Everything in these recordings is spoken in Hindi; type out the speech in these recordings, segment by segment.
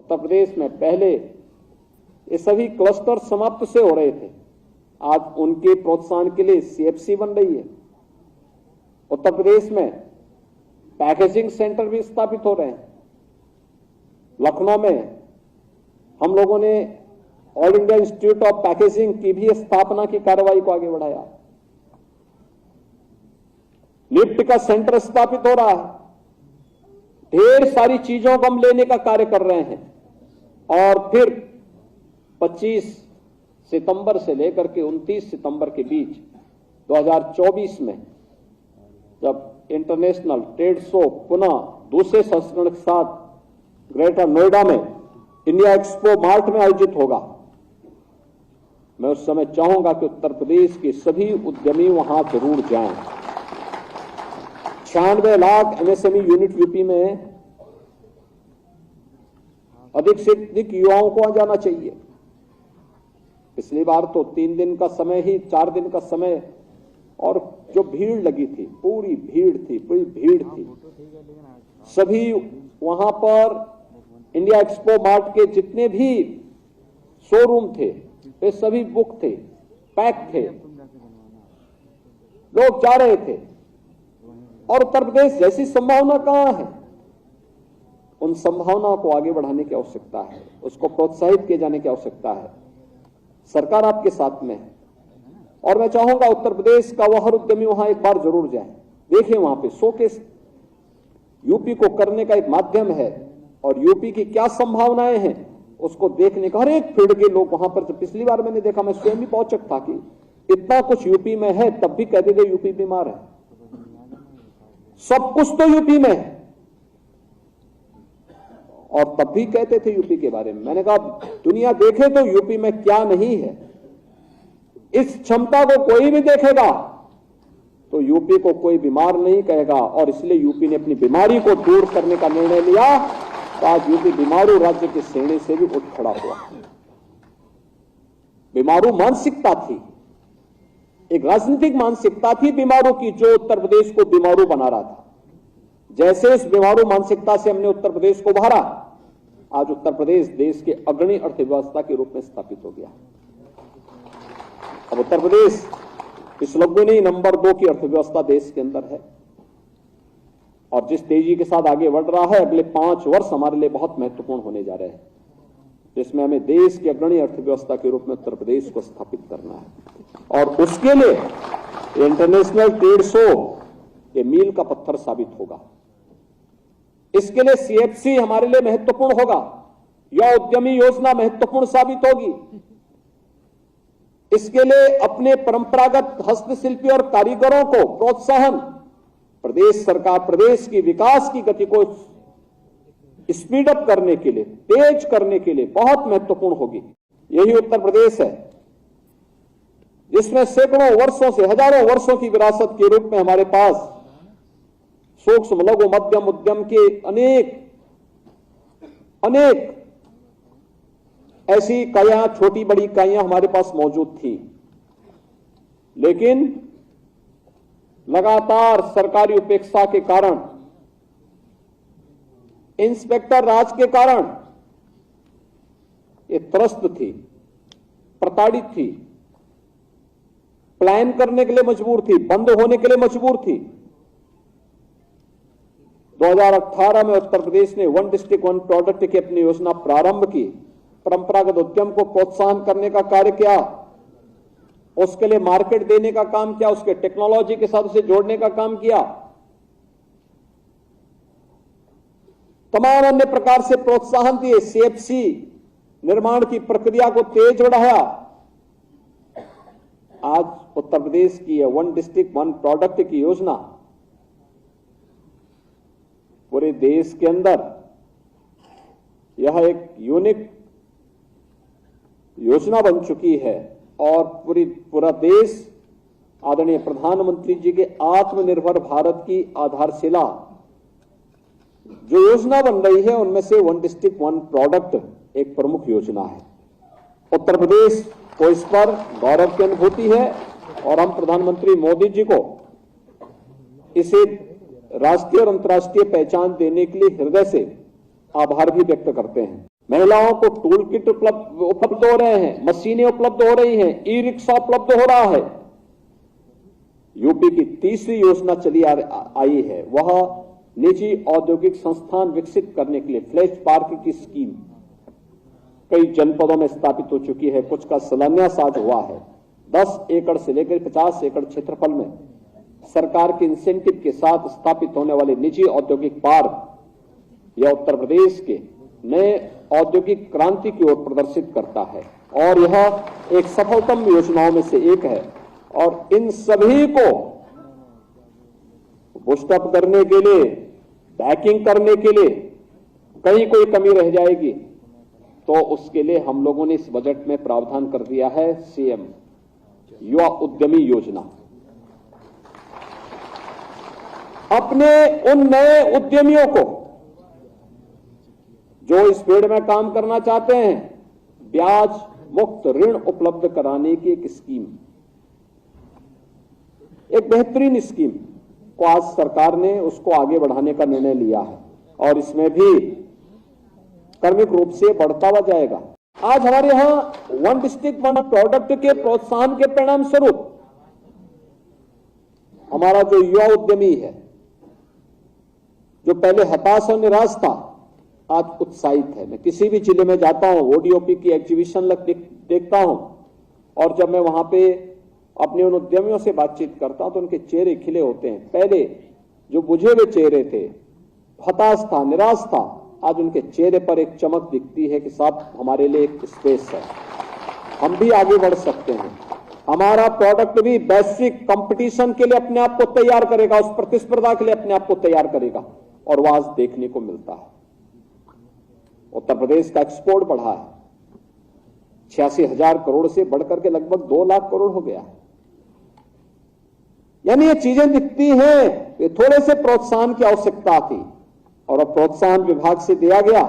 उत्तर प्रदेश में पहले ये सभी क्लस्टर समाप्त से हो रहे थे, आज उनके प्रोत्साहन के लिए सीएफसी बन रही है। उत्तर प्रदेश में पैकेजिंग सेंटर भी स्थापित हो रहे हैं। लखनऊ में हम लोगों ने all India institute of packaging की भी स्थापना की कार्रवाई को आगे बढ़ाया। लिफ्ट का सेंटर स्थापित हो रहा है। ढेर सारी चीजों को हम लेने का कार्य कर रहे हैं और फिर 25 सितंबर से लेकर के 29 सितंबर के बीच 2024 में जब इंटरनेशनल ट्रेड शो पुनः दूसरे संस्करण के साथ ग्रेटर नोएडा में इंडिया एक्सपो मार्ट में आयोजित होगा, मैं उस समय चाहूंगा कि उत्तर प्रदेश के सभी उद्यमी वहां जरूर जाएं। 96 लाख एमएसएमई यूनिट यूपी में, अधिक से अधिक युवाओं को आ जाना चाहिए। पिछली बार तो 3 दिन का समय ही, 4 दिन का समय, और जो भीड़ लगी थी, पूरी भीड़ थी। सभी वहां पर इंडिया एक्सपो मार्ट के जितने भी शोरूम थे वे सभी बुक थे, पैक थे, लोग जा रहे थे। और उत्तर प्रदेश जैसी संभावना कहां है? उन संभावनाओं को आगे बढ़ाने की आवश्यकता है, उसको प्रोत्साहित किए जाने की आवश्यकता है। सरकार आपके साथ में है और मैं चाहूंगा उत्तर प्रदेश का वह हर उद्यमी वहां एक बार जरूर जाए, देखें। वहां पे शोकेस यूपी को करने का एक माध्यम है और यूपी की क्या संभावनाएं हैं उसको देखने का हर एक फील्ड के लोग वहां पर। पिछली बार मैंने देखा, मैं स्वयं भी पहुंचक था कि इतना कुछ यूपी में है, तब भी कहते थे यूपी बीमार है। सब कुछ तो यूपी में है और तब भी कहते थे यूपी के बारे में। मैंने कहा दुनिया देखे तो यूपी में क्या नहीं है। इस क्षमता को कोई भी देखेगा तो यूपी को कोई बीमार नहीं कहेगा और इसलिए यूपी ने अपनी बीमारी को दूर करने का निर्णय लिया। तो आज यूपी बीमारू राज्य के श्रेणी से भी उठ खड़ा हुआ। बीमारू मानसिकता थी, एक राजनीतिक मानसिकता थी बीमारू की, जो उत्तर प्रदेश को बीमारू बना रहा था। जैसे इस बीमारू मानसिकता से हमने उत्तर प्रदेश को उभारा, आज उत्तर प्रदेश देश के अग्रणी अर्थव्यवस्था के रूप में स्थापित हो गया। अब उत्तर प्रदेश इस लग्नी नंबर 2 की अर्थव्यवस्था देश के अंदर है और जिस तेजी के साथ आगे बढ़ रहा है, अगले 5 वर्ष हमारे लिए बहुत महत्वपूर्ण होने जा रहे हैं, जिसमें हमें देश की अग्रणी अर्थव्यवस्था के रूप में उत्तर प्रदेश को स्थापित करना है। और उसके लिए इंटरनेशनल ट्रेड शो ये मील का पत्थर साबित होगा। इसके लिए सीएफसी हमारे लिए महत्वपूर्ण होगा, यह उद्यमी योजना महत्वपूर्ण साबित होगी। इसके लिए अपने परंपरागत हस्तशिल्पी और कारीगरों को प्रोत्साहन, प्रदेश सरकार प्रदेश की विकास की गति को स्पीड अप करने के लिए, तेज करने के लिए बहुत महत्वपूर्ण होगी। यही उत्तर प्रदेश है जिसमें सैकड़ों वर्षों से, हजारों वर्षों की विरासत के रूप में हमारे पास सूक्ष्म लघु मध्यम उद्यम के अनेक ऐसी इकाइयां, छोटी बड़ी इकाइयां हमारे पास मौजूद थी। लेकिन लगातार सरकारी उपेक्षा के कारण, इंस्पेक्टर राज के कारण ये त्रस्त थी, प्रताड़ित थी, प्लान करने के लिए मजबूर थी, बंद होने के लिए मजबूर थी। 2018 में उत्तर प्रदेश ने 1 डिस्ट्रिक्ट 1 प्रोडक्ट की अपनी योजना प्रारंभ की, परंपरागत उद्यम को प्रोत्साहन करने का कार्य किया, उसके लिए मार्केट देने का काम किया, उसके टेक्नोलॉजी के साथ उसे जोड़ने का काम किया, तमाम अन्य प्रकार से प्रोत्साहन दिए, सीएफसी निर्माण की प्रक्रिया को तेज बढ़ाया। आज उत्तर प्रदेश की 1 डिस्ट्रिक्ट 1 प्रोडक्ट की योजना पूरे देश के अंदर यह एक यूनिक योजना बन चुकी है और पूरा देश आदरणीय प्रधानमंत्री जी के आत्मनिर्भर भारत की आधारशिला जो योजना बन रही है, उनमें से 1 डिस्ट्रिक्ट 1 प्रोडक्ट एक प्रमुख योजना है। उत्तर प्रदेश को इस पर गौरव की अनुभूति है और हम प्रधानमंत्री मोदी जी को इसे राष्ट्रीय और अंतर्राष्ट्रीय पहचान देने के लिए हृदय से आभार भी व्यक्त करते हैं। महिलाओं को टूल किट उपलब्ध हो रहे हैं, मशीनें उपलब्ध हो रही हैं, ई रिक्शा उपलब्ध हो रहा है। यूपी की तीसरी योजना चली आई है, वह निजी औद्योगिक संस्थान विकसित करने के लिए फ्लैश पार्क की स्कीम कई जनपदों में स्थापित हो चुकी है। कुछ का शिलान्यास आज हुआ है। 10 एकड़ से लेकर 50 एकड़ क्षेत्रफल में सरकार के इंसेंटिव के साथ स्थापित होने वाले निजी औद्योगिक पार्क यह उत्तर प्रदेश के नए औद्योगिक क्रांति की ओर प्रदर्शित करता है और यह एक सफलतम योजनाओं में से एक है। और इन सभी को बूस्ट अप करने के लिए, बैकिंग करने के लिए कहीं कोई कमी रह जाएगी तो उसके लिए हम लोगों ने इस बजट में प्रावधान कर दिया है सीएम युवा उद्यमी योजना। अपने उन नए उद्यमियों को जो इस फील्ड में काम करना चाहते हैं, ब्याज मुक्त ऋण उपलब्ध कराने की एक स्कीम, एक बेहतरीन स्कीम को आज सरकार ने उसको आगे बढ़ाने का निर्णय लिया है और इसमें भी क्रमिक रूप से बढ़ता हुआ जाएगा। आज हमारे यहां वन डिस्ट्रिक्ट वन प्रोडक्ट के प्रोत्साहन के परिणाम स्वरूप हमारा जो युवा उद्यमी है, जो पहले हताश और निराश था, आज उत्साहित है। मैं किसी भी जिले में जाता हूं, ओडीओपी की एग्जीबिशन देखता हूं और जब मैं वहां पे अपने उन उद्यमियों से बातचीत करता हूं तो उनके चेहरे खिले होते हैं। पहले जो बुझे हुए चेहरे थे, हताश था, निराश था, आज उनके चेहरे पर एक चमक दिखती है कि साहब हमारे लिए एक स्पेस है, हम भी आगे बढ़ सकते हैं। हमारा प्रोडक्ट भी वैश्विक कंपटीशन के लिए अपने आप को तैयार करेगा, उस प्रतिस्पर्धा के लिए अपने आप को तैयार करेगा और वह आज देखने को मिलता है। उत्तर प्रदेश का एक्सपोर्ट बढ़ा है, 86,000 करोड़ से बढ़कर के लगभग 2 लाख करोड़ हो गया है। यानी ये चीजें दिखती हैं, ये थोड़े से प्रोत्साहन की आवश्यकता थी और अब प्रोत्साहन विभाग से दिया गया,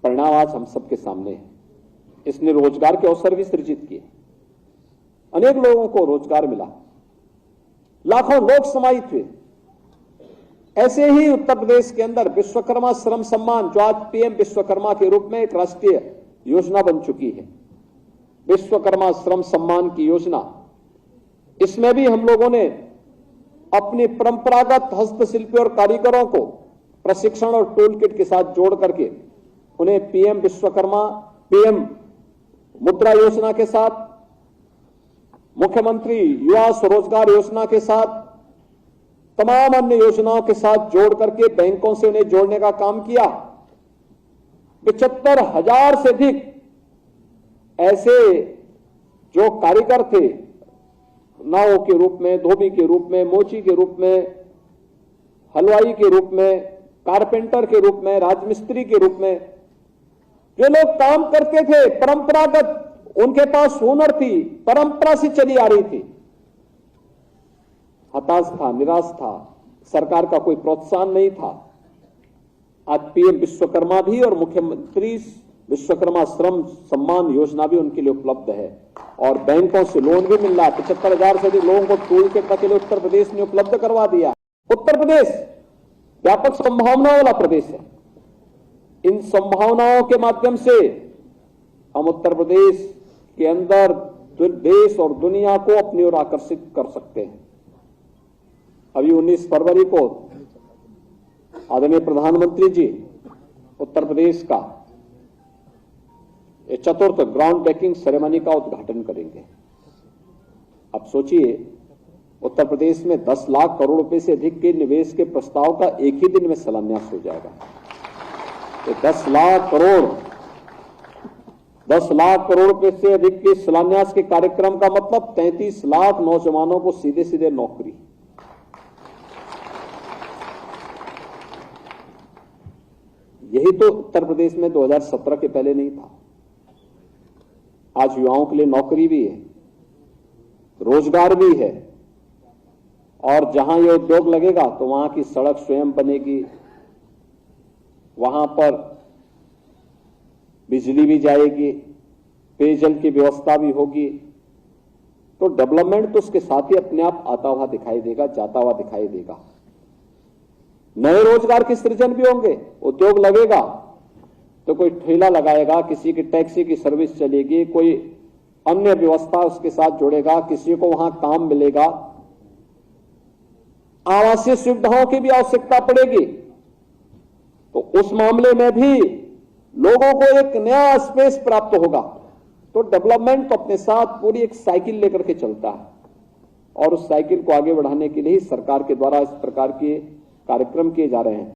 परिणाम आज हम सबके सामने है। इसने रोजगार के अवसर भी सृजित किए, अनेक लोगों को रोजगार मिला, लाखों लोग समाहित हुए। ऐसे ही उत्तर प्रदेश के अंदर विश्वकर्मा श्रम सम्मान, जो आज पीएम विश्वकर्मा के रूप में एक राष्ट्रीय योजना बन चुकी है, विश्वकर्मा श्रम सम्मान की योजना, इसमें भी हम लोगों ने अपने परंपरागत हस्तशिल्पी और कारीगरों को प्रशिक्षण और टूल किट के साथ जोड़ करके उन्हें पीएम विश्वकर्मा, पीएम मुद्रा योजना के साथ, मुख्यमंत्री युवा स्वरोजगार योजना के साथ, तमाम अन्य योजनाओं के साथ जोड़ करके बैंकों से उन्हें जोड़ने का काम किया। 75,000 से अधिक ऐसे जो कारीगर थे, नाव के रूप में, धोबी के रूप में, मोची के रूप में, हलवाई के रूप में, कारपेंटर के रूप में, राजमिस्त्री के रूप में, जो लोग काम करते थे परंपरागत, उनके पास हुनर थी, परंपरा से चली आ रही थी, हताश था, निराश था, सरकार का कोई प्रोत्साहन नहीं था। आज पीएम विश्वकर्मा भी और मुख्यमंत्री विश्वकर्मा श्रम सम्मान योजना भी उनके लिए उपलब्ध है और बैंकों से लोन भी मिल रहा है। 75,000 से अधिक लोगों को टूल किट के लिए उत्तर प्रदेश ने उपलब्ध करवा दिया। उत्तर प्रदेश व्यापक संभावनाओं वाला प्रदेश है। इन संभावनाओं के माध्यम से हम उत्तर प्रदेश के अंदर देश और दुनिया को अपनी ओर आकर्षित कर सकते हैं। अभी 19 फरवरी को आदरणीय प्रधानमंत्री जी उत्तर प्रदेश का चतुर्थ ग्राउंड ब्रेकिंग सेरेमनी का उद्घाटन करेंगे। अब सोचिए, उत्तर प्रदेश में 10 लाख करोड़ रुपए से अधिक के निवेश के प्रस्ताव का एक ही दिन में शिलान्यास हो जाएगा। तो 10 लाख करोड़ रुपए से अधिक के शिलान्यास के कार्यक्रम का मतलब 33 लाख नौजवानों को सीधे सीधे नौकरी। यही तो उत्तर प्रदेश में 2017 के पहले नहीं था। आज युवाओं के लिए नौकरी भी है, रोजगार भी है और जहां ये उद्योग लगेगा तो वहां की सड़क स्वयं बनेगी, वहां पर बिजली भी जाएगी, पेयजल की व्यवस्था भी होगी। तो डेवलपमेंट तो उसके साथ ही अपने आप आता हुआ दिखाई देगा, जाता हुआ दिखाई देगा। नए रोजगार के सृजन भी होंगे, उद्योग लगेगा तो कोई ठेला लगाएगा, किसी की टैक्सी की सर्विस चलेगी, कोई अन्य व्यवस्था उसके साथ जुड़ेगा, किसी को वहां काम मिलेगा, आवासीय सुविधाओं की भी आवश्यकता पड़ेगी। तो उस मामले में भी लोगों को एक नया स्पेस प्राप्त होगा। तो डेवलपमेंट तो अपने साथ पूरी एक साइकिल लेकर के चलता है और उस साइकिल को आगे बढ़ाने के लिए ही सरकार के द्वारा इस प्रकार के कार्यक्रम किए जा रहे हैं।